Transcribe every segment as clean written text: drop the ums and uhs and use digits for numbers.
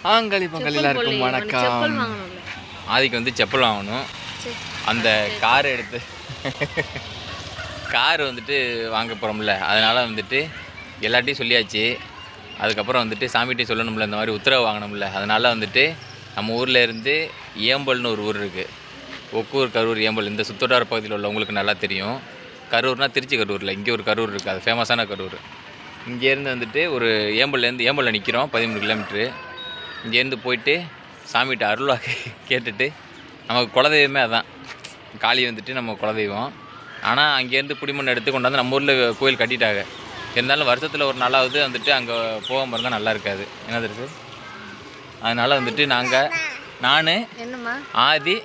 ஆங்களி பொங்கல் எல்லாருக்கும் வணக்கம். ஆதிக்கு வந்து செப்பல் வாங்கணும். அந்த கார் எடுத்து கார் வந்துட்டு வாங்க போகிறோம்ல, அதனால் வந்துட்டு எல்லாட்டையும் சொல்லியாச்சு. அதுக்கப்புறம் வந்துட்டு சாமிகிட்டையும் சொல்லணும்ல, இந்த மாதிரி உத்தரவு வாங்கணும்ல. அதனால் வந்துட்டு நம்ம ஊரில் இருந்து ஏம்பல்னு ஒரு ஊர் இருக்குது. ஒக்கூர், கரூர், ஏம்பல் இந்த சுற்றுவட்டார பகுதியில் உள்ளவங்களுக்கு நல்லா தெரியும். கரூர்னால் திருச்சி கரூரில், இங்கே ஒரு கரூர் இருக்குது, அது ஃபேமஸான கரூர். இங்கேருந்து வந்துட்டு ஒரு ஏம்பலில் நிற்கிறோம், 13 கிலோமீட்ரு. இங்கேருந்து போயிட்டு சாமிகிட்ட அருள்வாக்கு கேட்டுட்டு, நமக்கு குலதெய்வமே அதான், காளி வந்துட்டு நம்ம குலதெய்வம். ஆனால் அங்கேருந்து புடிமண் எடுத்து கொண்டாந்து நம்ம ஊரில் கோயில் கட்டிட்டாங்க. இருந்தாலும் வருஷத்தில் ஒரு நாளாவது வந்துட்டு அங்கே போகாமல் இருந்தால் நல்லா இருக்காது, என்னது இருக்குது. அதனால் வந்துட்டு நான் ஆதி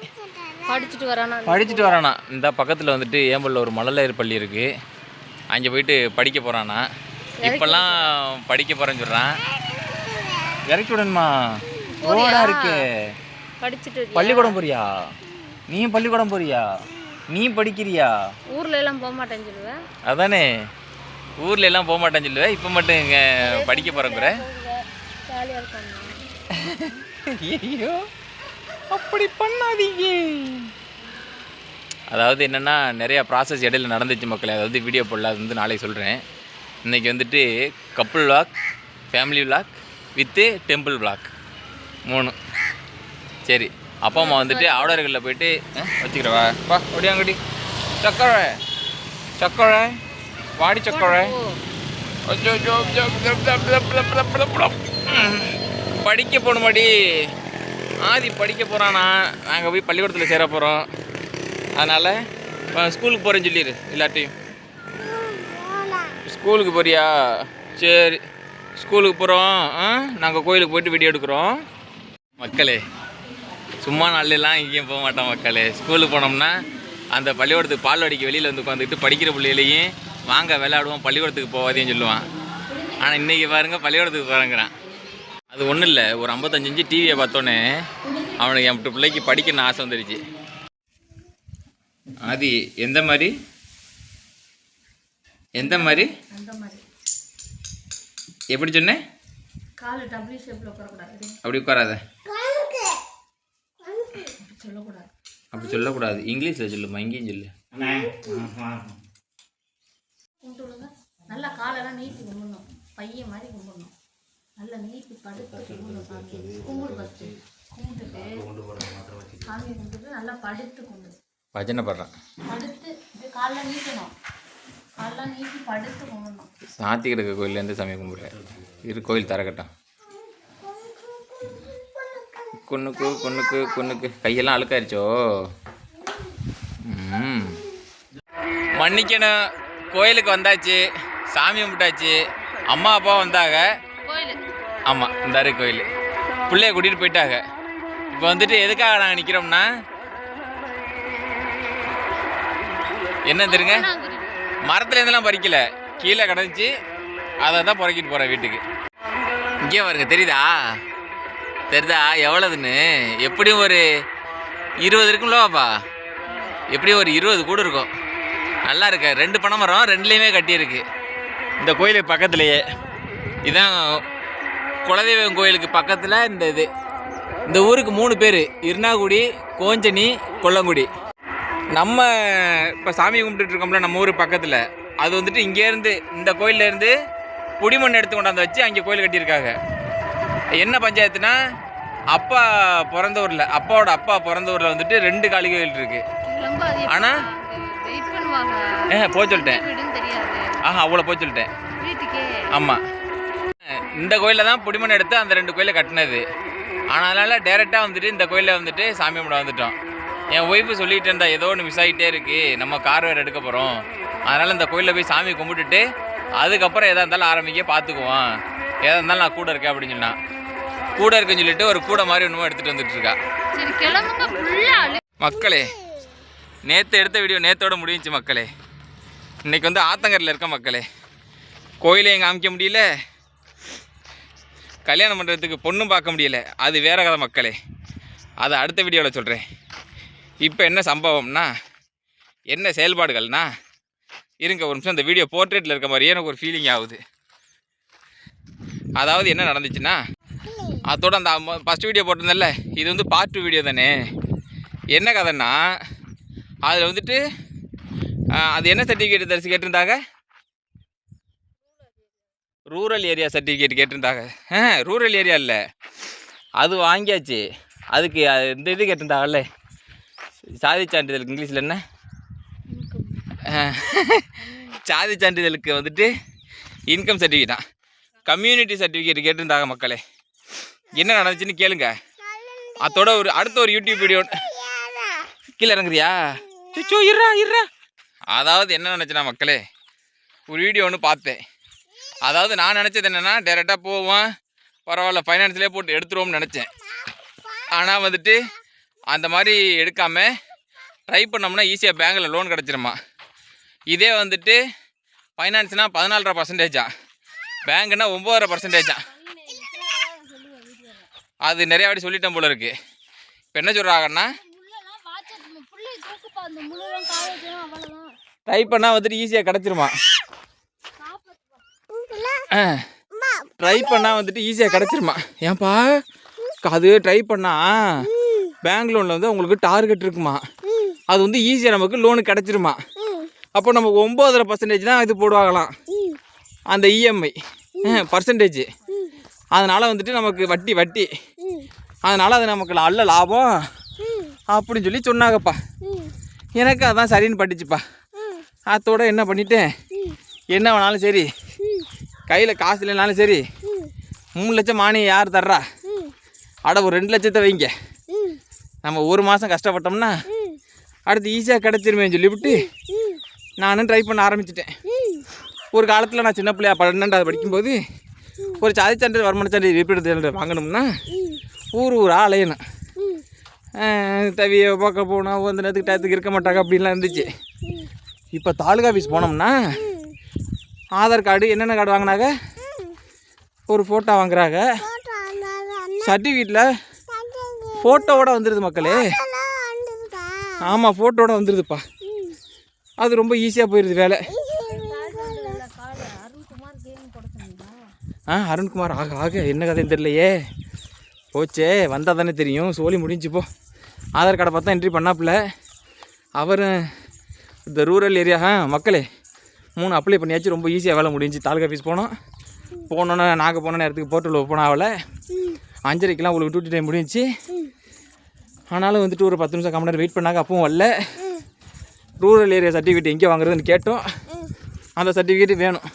படிச்சுட்டு வரானா. இந்த பக்கத்தில் வந்துட்டு ஏம்பலில் ஒரு மழலையர் பள்ளி இருக்குது, அங்கே போயிட்டு படிக்க போகிறானா. இப்போல்லாம் படிக்க போகிறேன்னு சொல்கிறான். இறக்கி விடணுமா? ரோடா இருக்கு. பள்ளிக்கூடம் போறியா? நீ பள்ளிக்கூடம் போறியா? நீ படிக்கிறியா? ஊர்ல எல்லாம் போக மாட்டேன்னு சொல்லுவேன். அதானே, ஊர்ல எல்லாம் போக மாட்டேன்னு சொல்லுவேன். இப்போ மட்டும் இங்கே படிக்க போகிறேங்கிற. ஐயோ, அப்படி பண்ணாதீங்க. அதாவது என்னென்னா, நிறையா ப்ராசஸ் இடையில நடந்துச்சு மக்களே. அதாவது வீடியோ போடல, அது வந்து நாளைக்கு சொல்கிறேன். இன்றைக்கி வந்துட்டு couple vlog, family vlog with temple vlog 3. சரி, அப்பா அம்மா வந்துட்டு ஆர்டர்களில் போயிட்டு வச்சுக்கிறவா பா. ஒடியாங்கடி சக்கரை சக்கரை வாடி சக்கரை. படிக்க போகணுமாடி. ஆதி படிக்க போகிறானா. நாங்கள் போய் பள்ளிக்கூடத்தில் சேர போகிறோம். அதனால் ஸ்கூலுக்கு போகிறேன்னு சொல்லிடு எல்லாட்டையும். ஸ்கூலுக்கு போறியா? சரி, ஸ்கூலுக்கு போகிறோம். நாங்கள் கோயிலுக்கு போய்ட்டு வீடியோ எடுக்கிறோம் மக்களே. சும்மா நாளெல்லாம் எங்கேயும் போக மாட்டோம் மக்களே. ஸ்கூலுக்கு போனோம்னா அந்த பள்ளிக்கூடத்துக்கு பால்வாடிக்கு வெளியில் வந்து உட்காந்துக்கிட்டு படிக்கிற பிள்ளைகளையும் வாங்க விளையாடுவோம், பள்ளிக்கூடத்துக்கு போகாதேன்னு சொல்லுவான். ஆனால் இன்றைக்கி பாருங்கள் பள்ளிக்கூடத்துக்கு போகிறேங்கிறான். அது ஒன்றும் இல்லை, ஒரு 55 இன்ச்சு டிவியை பார்த்தோன்னே அவனுக்கு என் பிள்ளைக்கு படிக்கணும்னு ஆசை வந்துடுச்சு. ஆதி எந்த மாதிரி எப்படி சொன்னேன்? அப்படி உட்காராத, அப்படி சொல்லக்கூடாது. இங்கிலீஷில் சொல்லுமா, இங்கேயும் சொல்லு. நல்லா காலெல்லாம் நீட்டி கும்பிடணும், பையன் மாதிரி கும்பிடணும். நல்லா நீட்டி படுத்து கும்பிடு. ஃபஸ்ட்டு கும்பிட்டுட்டு சாமியை கும்பிட்டுட்டு நல்லா படுத்து கும்பிடு. பஜனை படுறான். படுத்து காலெல்லாம் நீட்டணும், காலெல்லாம் நீட்டி படுத்து கும்பிடணும். சாத்தி கிடக்க கோயிலேருந்து சாமி கும்பிட்றேன். இரு, கோயில் தரக்கட்டும். கொன்னுக்கு கையெல்லாம் அழுக்காயிருச்சோ. மன்னிக்கணும், கோயிலுக்கு வந்தாச்சு, சாமி கும்பிட்டாச்சு. அம்மா அப்பா வந்தாங்க. ஆமாம், இந்தாரு கோயில். பிள்ளைய கூட்டிகிட்டு போயிட்டாங்க. இப்போ வந்துட்டு எதுக்காக நாங்கள் நிற்கிறோம்னா, என்ன தெரியுங்க, மரத்துலேருந்துலாம் பறிக்கலை, கீழே கிடந்துச்சு, அதை தான் புறக்கிட்டு போகிறேன் வீட்டுக்கு. இங்கே பாருங்க, தெரியுதா எவ்வளோதுன்னு? எப்படியும் ஒரு 20 இருக்கும்லவாப்பா, எப்படியும் ஒரு 20 கூட இருக்கும். நல்லா இருக்கு. 2 பனை மரம், 2லேயுமே கட்டியிருக்கு. இந்த கோயிலுக்கு பக்கத்துலேயே இதுதான் குலதெய்வம் கோயிலுக்கு பக்கத்தில் இந்த ஊருக்கு 3 பேர்: இருநாகுடி, கோஞ்சனி, கொல்லங்குடி. நம்ம இப்போ சாமி கும்பிட்டுட்டு இருக்கோம்ல நம்ம ஊர் பக்கத்தில், அது வந்துட்டு இங்கேருந்து இந்த கோயிலேருந்து புடிமண் எடுத்து கொண்டாந்து வச்சு அங்கே கோயில் கட்டியிருக்காங்க. என்ன பஞ்சாயத்துனா, அப்பா பிறந்த ஊரில், அப்பாவோட அப்பா பிறந்த ஊரில் வந்துட்டு 2 காளி கோயில் இருக்குது. ஆனால் போக சொல்லிட்டேன். அவ்வளோ போக சொல்லிட்டேன். ஆமாம், இந்த கோயிலில் தான் புடிமண் எடுத்து அந்த 2 கோயிலை கட்டினது. ஆனால் அதனால் டேரெக்டாக வந்துட்டு இந்த கோயிலில் வந்துட்டு சாமி கும்பிட வந்துட்டோம். என் ஒய்ஃபு சொல்லிகிட்டு இருந்தா, ஏதோ ஒன்று மிஸ் ஆகிட்டே இருக்குது, நம்ம கார் வேறு எடுக்க போகிறோம், அதனால் இந்த கோயிலில் போய் சாமி கும்பிட்டுட்டு அதுக்கப்புறம் எதாக இருந்தாலும் ஆரம்பிக்க பார்த்துக்குவோம், எதாக இருந்தாலும் நான் கூட இருக்கேன் அப்படின்னு சொன்னான். கூட இருக்குன்னு சொல்லிட்டு ஒரு கூட மாதிரி ஒன்றுமோ எடுத்துகிட்டு வந்துட்டு இருக்கா. மக்களே, நேற்று எடுத்த வீடியோ நேற்றோட முடிஞ்சிச்சு மக்களே. இன்றைக்கி வந்து ஆத்தங்கரில் இருக்க மக்களே. கோயிலை எங்கே காமிக்க முடியல, கல்யாணம் பண்ணுறதுக்கு பொண்ணும் பார்க்க முடியல, அது வேற கதை மக்களே. அதை அடுத்த வீடியோவில் சொல்கிறேன். இப்போ என்ன சம்பவம்னா, என்ன செயல்பாடுகள்னா, இருங்க ஒரு நிமிஷம். இந்த வீடியோ போர்ட்ரேட்டில் இருக்க மாதிரியே எனக்கு ஒரு ஃபீலிங் ஆகுது. அதாவது என்ன நடந்துச்சுன்னா, அதோட அந்த ஃபஸ்ட் வீடியோ போட்டிருந்தேன்ல, இது வந்து பார்ட் 2 வீடியோ தானே. என்ன கதைன்னா, அதில் வந்துட்டு அது என்ன சர்டிஃபிகேட் தரிசி கேட்டிருந்தாங்க, ரூரல் ஏரியா சர்டிஃபிகேட் கேட்டிருந்தாங்க. ரூரல் ஏரியா இல்லை, அது வாங்கியாச்சு. அதுக்கு இந்த இது கேட்டிருந்தாங்கல்ல, சாதி சான்றிதழுக்கு இங்கிலீஷில் என்ன, சாதி சான்றிதழுக்கு வந்துட்டு இன்கம் சர்டிஃபிகேட்டா, கம்யூனிட்டி சர்டிஃபிகேட் கேட்டிருந்தாங்க மக்களே. என்ன நடந்துச்சுன்னு கேளுங்க. அதோட அடுத்த ஒரு யூடியூப் வீடியோ. கீழே இறங்குறியா? சுச்சோ இருறா. அதாவது என்ன நினச்சேன்னா மக்களே, ஒரு வீடியோ ஒன்று பார்த்தேன். அதாவது நான் நினச்சது என்னென்னா, டேரெக்டாக போவோம், பரவாயில்ல ஃபைனான்ஸ்லேயே போட்டு எடுத்துருவோம்னு நினச்சேன். ஆனால் வந்துட்டு அந்த மாதிரி எடுக்காமல் ட்ரை பண்ணோம்னா ஈஸியாக பேங்கில் லோன் கிடச்சிருமா. இதே வந்துட்டு ஃபைனான்ஸ்னால் 14.5%, பேங்குன்னா 9.5%. அது நிறையா வாட்டி சொல்லிட்டேன் போல இருக்குது. இப்போ என்ன சொல்கிறாங்கன்னா, ட்ரை பண்ணால் வந்துட்டு ஈஸியாக கிடச்சிருமா. ட்ரை பண்ணால் வந்துட்டு ஈஸியாக கிடச்சிருமா. ஏன்ப்பா, அது ட்ரை பண்ணால் பேங்க் லோனில் வந்து உங்களுக்கு டார்கெட் இருக்குமா, அது வந்து ஈஸியாக நமக்கு லோனு கிடச்சிருமா. அப்போ நமக்கு 9.5% தான் இது போடுவாங்களாம், அந்த இஎம்ஐ பர்சன்டேஜ். அதனால் வந்துட்டு நமக்கு வட்டி, அதனால் அது நமக்கு நல்ல லாபம் அப்படின்னு சொல்லி சொன்னாங்கப்பா. எனக்கு அதான் சரின்னு பட்டுச்சுப்பா. அதோட என்ன பண்ணிட்டேன், என்ன வேணாலும் சரி, கையில் காசு இல்லைனாலும் சரி, 3 லட்சம் மானியம் யார் தர்றா, அட ஒரு 2 லட்சத்தை வைங்க, நம்ம ஒரு மாதம் கஷ்டப்பட்டோம்னா அடுத்து ஈஸியாக கிடச்சிருமேன்னு சொல்லிவிட்டு நானும் ட்ரை பண்ண ஆரம்பிச்சிட்டேன். ஒரு காலத்தில் நான் சின்ன பிள்ளையா 12ஆவது படிக்கும்போது ஒரு சாதி சான்றிதழ், வருமான சான்றிதழ், இருப்பிட சான்றிதழ் வாங்கணும்னா ஊராக அலையணும். தவியை பார்க்க போனால் வந்து நேரத்துக்கு டயத்துக்கு இருக்க மாட்டாங்க அப்படின்லாம் இருந்துச்சு. இப்போ தாலுகா ஆஃபீஸ் போனோம்னா ஆதார் கார்டு, என்னென்ன கார்டு வாங்கினாங்க, ஒரு ஃபோட்டோ வாங்குறாங்க, சர்டிஃபிகேட்டில் ஃபோட்டோவோட வந்துடுது மக்களே. ஆமாம், ஃபோட்டோவோட வந்துடுதுப்பா. அது ரொம்ப ஈஸியாக போயிடுது வேலை. அருண்குமார் ஆக என்ன கதைன்னு தெரியலையே. போச்சே, வந்தால் தானே தெரியும். சோழி முடிஞ்சுப்போ. ஆதார் கார்டை பார்த்தா என்ட்ரி பண்ணாப்புல அவர். இந்த ரூரல் ஏரியா மக்களே 3 அப்ளை பண்ணியாச்சு, ரொம்ப ஈஸியாக வேலை முடிஞ்சு. தாலுகா ஆஃபீஸ் போனோன்னே நாங்கள் போன நேரத்துக்கு போர்ட்டல் ஓப்பன் ஆகலை. 5:30க்கெலாம் உங்களுக்கு டியூட்டி டைம் முடிஞ்சிச்சு. ஆனாலும் வந்துட்டு ஒரு 10 நிமிஷம் கம்மி நேரம் வெயிட் பண்ணாங்க, அப்பவும் வரல. ரூரல் ஏரியா சர்டிஃபிகேட் எங்கே வாங்குறதுன்னு கேட்டோம். அந்த சர்டிஃபிகேட் வேணும்.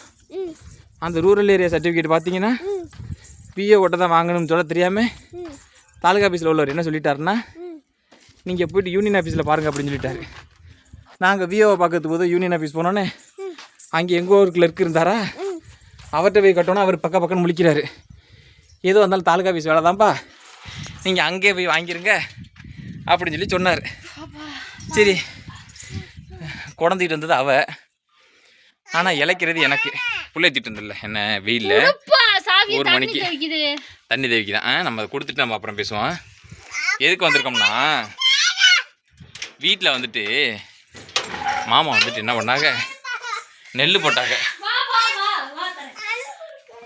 அந்த ரூரல் ஏரியா சர்டிஃபிகேட் பார்த்தீங்கன்னா பிஏ ஓட்ட தான் வாங்கணும்னு சொல்ல தெரியாமல் தாலுகா ஆஃபீஸில் உள்ளவர் என்ன சொல்லிட்டாருன்னா, நீங்கள் போய்ட்டு யூனியன் ஆஃபீஸில் பாருங்கள் அப்படின்னு சொல்லிட்டாரு. நாங்கள் விஓவை பார்க்கறதுக்கு போது யூனியன் ஆஃபீஸ் போனோன்னே அங்கே எங்கள் ஒரு கிளர்க் இருந்தாரா, அவர்கிட்ட போய் கட்டோன்னா அவர் பக்கம்னு முழிக்கிறாரு. ஏதோ வந்தாலும் தாலுகா ஆஃபீஸ் வேலை தான்ப்பா, நீங்கள் அங்கேயே போய் வாங்கிருங்க அப்படின்னு சொல்லி சொன்னார். சரி, குழந்தைகிட்டு வந்தது அவ, ஆனால் இலைக்கிறது எனக்கு. புள்ளைத்திட்டு இருந்தில்ல என்ன வெயிலில் 1 மணிக்கு தண்ணி தேவிக்குதான். நம்ம அதை கொடுத்துட்டு நம்ம அப்புறம் பேசுவோம். எதுக்கு வந்திருக்கோம்னா, வீட்டில் வந்துட்டு மாமா வந்துட்டு என்ன பண்ணாங்க, நெல் போட்டாங்க.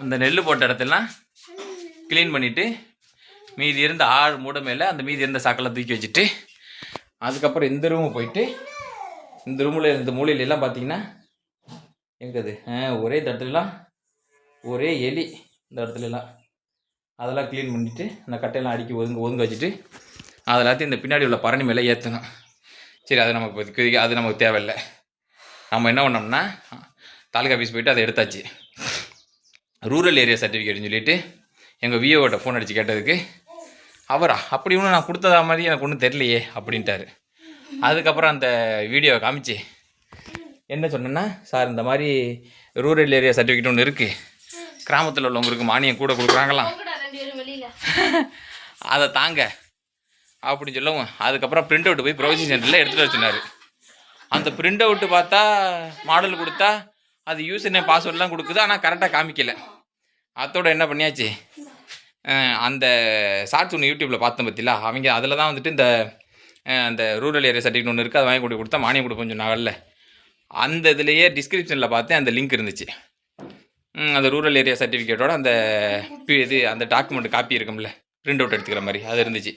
அந்த நெல் போட்ட இடத்தெல்லாம் க்ளீன் பண்ணிவிட்டு மீதி இருந்த 6 மூடை மேலே அந்த மீதி இருந்த சாக்கெல்லாம் தூக்கி வச்சுட்டு, அதுக்கப்புறம் இந்த ரூமு போயிட்டு, இந்த ரூமில் இந்த மூலையிலெல்லாம் பார்த்தீங்கன்னா எங்கது ஒரே இடத்துலலாம் ஒரே எலி. இந்த இடத்துலலாம் அதெல்லாம் க்ளீன் பண்ணிவிட்டு அந்த கட்டையெல்லாம் அடுக்கி ஒதுங்க வச்சுட்டு அதெல்லாத்தையும் இந்த பின்னாடி உள்ள பரணி மேலே ஏற்றணும். சரி, அது நமக்கு அது நமக்கு தேவையில்லை. நம்ம என்ன பண்ணோம்னா தாலுகா ஆஃபீஸ் போய்ட்டு அதை எடுத்தாச்சு. ரூரல் ஏரியா சர்டிஃபிகேட்னு சொல்லிவிட்டு எங்கள் விஓட்ட ஃபோன் அடித்து கேட்டதுக்கு அவரா அப்படி ஒன்றும் நான் கொடுத்ததா மாதிரி எனக்கு ஒன்றும் தெரியலையே அப்படின்ட்டாரு. அதுக்கப்புறம் அந்த வீடியோவை காமிச்சு என்ன சொன்னேன்னா, சார் இந்த மாதிரி ரூரல் ஏரியா சர்டிஃபிகேட் ஒன்று இருக்குது, கிராமத்தில் உள்ளவங்களுக்கு மானியம் கூட கொடுக்குறாங்களாம், அதை தாங்க அப்படின்னு சொல்லவும், அதுக்கப்புறம் பிரிண்ட் அவுட்டு போய் ப்ரௌசிங் சென்டரில் எடுத்துகிட்டு வச்சுனார். அந்த பிரிண்ட் அவுட்டு பார்த்தா மாடல் கொடுத்தா அது யூசர் நேம் பாஸ்வேர்டெலாம் கொடுக்குது, ஆனால் கரெக்டாக காமிக்கலை. அதோட என்ன பண்ணியாச்சு, அந்த ஷார்ட்ஸ் ஒன்று யூடியூப்பில் பார்த்தேன் பற்றிலா, அவங்க அதில் தான் வந்துட்டு அந்த ரூரல் ஏரியா சர்டிஃபிகேட் ஒன்று இருக்குது, அதை வாங்கி கொடுத்தா மானியம் கொடுப்போம்னு சொன்னாங்கல்ல, அந்த இதுலேயே டிஸ்கிரிப்ஷனில் பார்த்தேன் அந்த லிங்க் இருந்துச்சு. அந்த ரூரல் ஏரியா சர்டிஃபிகேட்டோட அந்த அந்த டாக்குமெண்ட் காப்பி இருக்கும்ல, பிரிண்ட் அவுட் எடுத்துக்கிற மாதிரி அது இருந்துச்சு.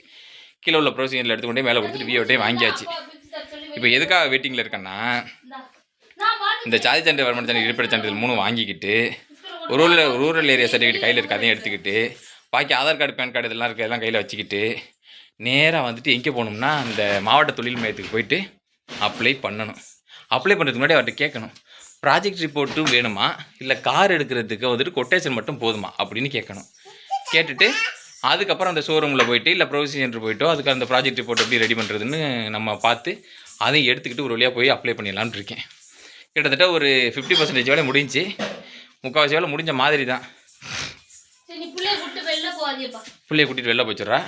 கீழே உள்ள ப்ரொசீஜரில் எடுத்துக்கொண்டே மேலே கொடுத்துட்டு விஓட்டையும் வாங்கியாச்சு. இப்போ எதுக்காக வெயிட்டிங்கில் இருக்கேன்னா, இந்த சாதி சான்று வருமான சான்று இருப்பிட சான்றிதழ் 3 வாங்கிக்கிட்டு ரூரல் ஏரியா சர்டிஃபிகேட் கையில் இருக்க அதையும் எடுத்துக்கிட்டு பாக்கி ஆதார் கார்டு பேன் கார்டு இதெல்லாம் எல்லாம் கையில் வச்சுக்கிட்டு நேராக வந்துட்டு எங்கே போகணும்னா அந்த மாவட்ட தொழில் மையத்துக்கு போயிட்டு அப்ளை பண்ணணும். அப்ளை பண்ணுறதுக்கு முன்னாடி அவர்கிட்ட கேட்கணும், ப்ராஜெக்ட் ரிப்போர்ட்டும் வேணுமா இல்லை கார் எடுக்கிறதுக்கு வந்துட்டு கொட்டேஷன் மட்டும் போதுமா அப்படின்னு கேட்கணும். கேட்டுட்டு அதுக்கப்புறம் அந்த ஷோரூமில் போயிட்டு இல்லை ப்ரொவிஷன் சென்டர் போயிட்டோ அதுக்கு அந்த ப்ராஜெக்ட் ரிப்போர்ட் எப்படி ரெடி பண்ணுறதுன்னு நம்ம பார்த்து அதையும் எடுத்துக்கிட்டு ஒரு வழியாக போய் அப்ளை பண்ணிடலான்னு இருக்கேன். கிட்டத்தட்ட ஒரு 50% வேலை முடிஞ்சு, 3/4 வேலை முடிஞ்ச மாதிரி தான். பிள்ளைய கூட்டிகிட்டு வெளில போச்சுட்றா.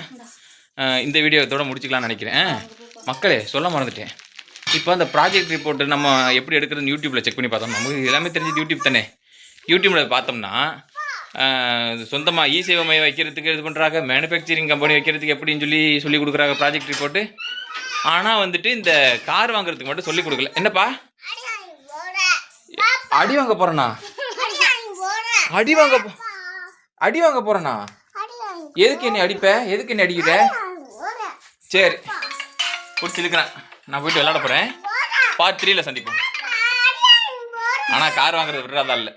இந்த வீடியோ இதோட முடிச்சுக்கலாம்னு நினைக்கிறேன். மக்களே சொல்ல மறந்துட்டேன், இப்போ அந்த ப்ராஜெக்ட் ரிப்போர்ட்டு நம்ம எப்படி எடுக்கிறதுன்னு யூடியூப்பில் செக் பண்ணி பார்த்தோம். நமக்கு எல்லாமே தெரிஞ்சு யூடியூப் தானே. யூடியூப்பில் பார்த்தோம்னா சொந்தமாக சேவை மையம் வைக்கிறதுக்கு இது பண்ணுறாங்க, மேனுஃபேக்சரிங் கம்பெனி வைக்கிறதுக்கு எப்படின்னு சொல்லி கொடுக்குறாங்க ப்ராஜெக்ட் ரிப்போர்ட்டு. ஆனால் வந்துட்டு இந்த கார் வாங்குறதுக்கு மட்டும் சொல்லி கொடுக்கல. என்னப்பா அடி வாங்க போகிறேண்ணா? அடி வாங்க போகிறேண்ணா? எதுக்கு என்ன அடிப்ப? எதுக்கு என்ன அடிக்கிற? சரி பிடிச்சிருக்கிறேன், நான் போயிட்டு விளையாட போகிறேன். பார்ட் 3ல் சந்திப்போம். ஆனால் கார் வாங்குறது விடுறதா இல்லை.